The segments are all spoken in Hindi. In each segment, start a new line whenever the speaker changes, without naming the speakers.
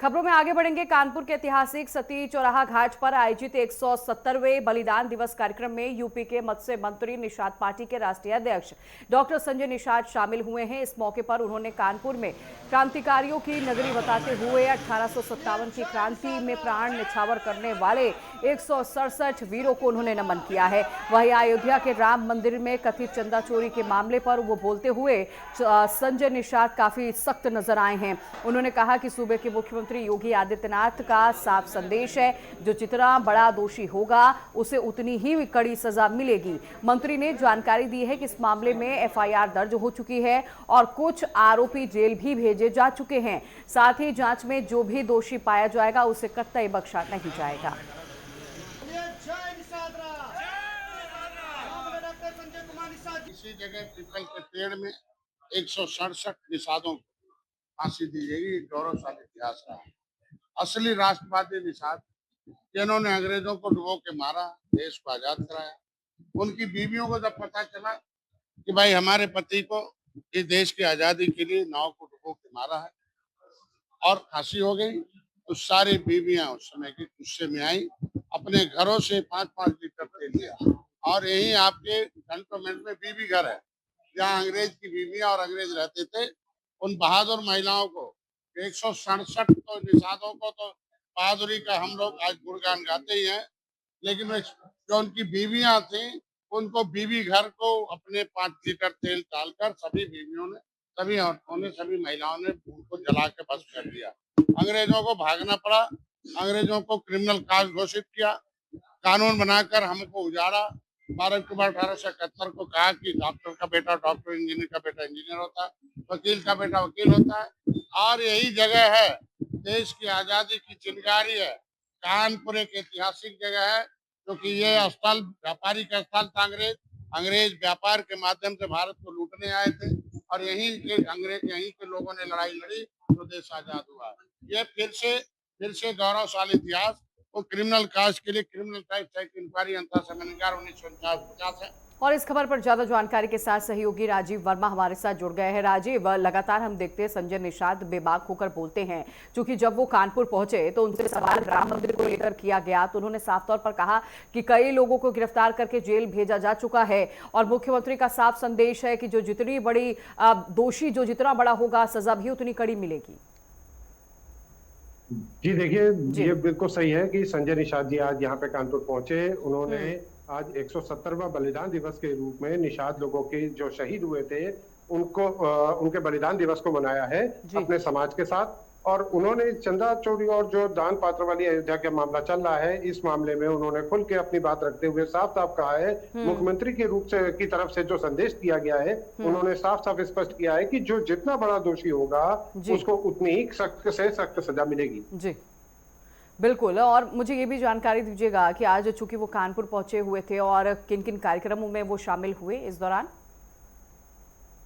खबरों में आगे बढ़ेंगे। कानपुर के ऐतिहासिक सती चौराहा घाट पर आयोजित 170वें बलिदान दिवस कार्यक्रम में यूपी के मत्स्य मंत्री निषाद पार्टी के राष्ट्रीय अध्यक्ष डॉक्टर संजय निषाद शामिल हुए हैं। इस मौके पर उन्होंने कानपुर में क्रांतिकारियों की नगरी बताते हुए 1857 की क्रांति में प्राण न्यौछावर करने वाले 167 वीरों को उन्होंने नमन किया है। वहीं अयोध्या के राम मंदिर में कथित चंदा चोरी के मामले पर वो बोलते हुए संजय निषाद काफी सख्त नजर आए हैं। उन्होंने कहा कि सूबे के मुख्यमंत्री योगी आदित्यनाथ का साफ संदेश है, जो जितना बड़ा दोषी होगा उसे उतनी ही कड़ी सजा मिलेगी। मंत्री ने जानकारी दी है कि इस मामले में एफआईआर दर्ज हो चुकी है और कुछ आरोपी जेल भी भेजे जा चुके हैं। साथ ही जांच में जो भी दोषी पाया जाएगा उसे कतई बख्शा नहीं जाएगा।
इसी जगह पीपल के पेड़ में 167 निषादों को फांसी दी जाएगी। गौरवशाली इतिहास रहा है। असली राष्ट्रवादी निषाद जिन्होंने अंग्रेजों को डुबो के मारा, देश को आजाद कराया। उनकी बीवियों को जब पता चला कि भाई हमारे पति को इस देश की आजादी के लिए नाव को डुबो के मारा है और फांसी हो गई, तो सारी बीवियां उस समय की गुस्से में आई, अपने घरों से 5-5 लीटर तेल लिया। और यही आपके कंटोनमेंट में बीबी घर है, जहाँ अंग्रेज की बीवियां और अंग्रेज रहते थे। उन बहादुर महिलाओं को 167 तो निषादों को तो बहादुरी का हम लोग आज गुणगान गाते ही हैं, लेकिन जो उनकी बीवियां थी उनको बीबी घर को अपने 5 लीटर तेल डालकर सभी बीवियों ने, सभी औरतों ने, सभी महिलाओं ने उनको जला के भस्म कर दिया। अंग्रेजों को भागना पड़ा, अंग्रेजों को क्रिमिनल काज घोषित किया, कानून बनाकर हमको उजाड़ा। 12 अक्टूबर 1871 को कहा कि डॉक्टर का बेटा डॉक्टर, इंजीनियर का बेटा इंजीनियर होता है, वकील का बेटा वकील होता है। और यही जगह है, देश की आजादी की चिंगारी है। कानपुर एक ऐतिहासिक जगह है, क्योंकि ये स्थल व्यापारिक स्थल था। अंग्रेज व्यापार के माध्यम से भारत को लूटने आए थे और यहीं के लोगों ने लड़ाई लड़ी तो देश आजाद हुआ। ये फिर से गौरवशाली इतिहास। वो क्रिमिनल काज के लिए क्रिमिनल टाइप इंक्वायरी अंतर समन्वयकार 1950 है।
और इस खबर पर ज्यादा जानकारी के साथ सहयोगी राजीव वर्मा हमारे साथ जुड़ गए हैं। राजीव, लगातार हम देखते हैं संजय निषाद बेबाक होकर बोलते हैं, क्योंकि जब वो कानपुर पहुंचे तो उनसे सवाल राम मंदिर को लेकर किया गया तो उन्होंने साफ तौर पर कहा कि कई लोगों को गिरफ्तार करके जेल भेजा जा चुका है और मुख्यमंत्री का साफ संदेश है कि जो जितनी बड़ी दोषी जो जितना बड़ा होगा सजा भी उतनी कड़ी मिलेगी।
जी देखिए, ये बिल्कुल सही है कि संजय निषाद जी आज यहाँ पे कानपुर पहुंचे। उन्होंने आज 170वां बलिदान दिवस के रूप में निषाद लोगों के जो शहीद हुए थे उनको उनके बलिदान दिवस को मनाया है अपने समाज के साथ। और उन्होंने चंदा चोरी और जो दान पात्र वाली अयोध्या का मामला चल रहा है, इस मामले में उन्होंने खुल के अपनी बात रखते हुए साफ साफ कहा है, मुख्यमंत्री के रूप से की तरफ से जो संदेश दिया गया है उन्होंने साफ साफ स्पष्ट किया है कि जो जितना बड़ा दोषी होगा उसको उतनी ही सख्त से सख्त सजा मिलेगी।
जी बिल्कुल। और मुझे ये भी जानकारी दीजिएगा कि आज चूंकि वो कानपुर पहुंचे हुए थे और किन किन कार्यक्रमों में वो शामिल हुए इस दौरान।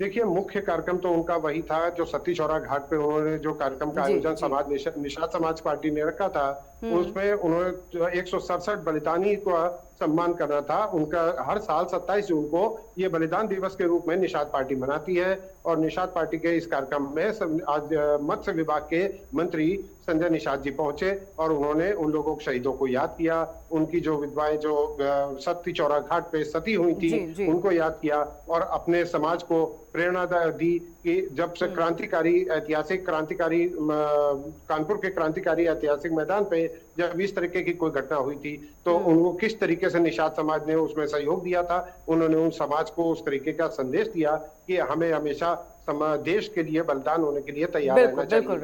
देखिए, मुख्य कार्यक्रम तो उनका वही था जो सती चौराहा घाट पे उन्होंने जो कार्यक्रम का आयोजन निषाद समाज पार्टी ने रखा था, उसमें उन्होंने 167 बलिदानी को सम्मान करना था उनका। हर साल 27 जून को ये बलिदान दिवस के रूप में निषाद पार्टी मनाती है और निषाद पार्टी के इस कार्यक्रम में आज मत्स्य विभाग के मंत्री संजय निषाद जी पहुंचे और उन्होंने उन लोगों को शहीदों को याद किया। उनकी जो विधवाएं जो सती चौराहा घाट पे सती हुई थी उनको याद किया और अपने समाज को प्रेरणा दी कि जब से ऐतिहासिक क्रांतिकारी कानपुर के क्रांतिकारी ऐतिहासिक मैदान पे जब इस तरीके की कोई घटना हुई थी तो उनको किस तरीके से निषाद समाज ने उसमें सहयोग दिया था। उन्होंने उन समाज को उस तरीके का संदेश दिया कि हमें हमेशा देश के लिए बलिदान होने के लिए तैयार रहना चाहिए।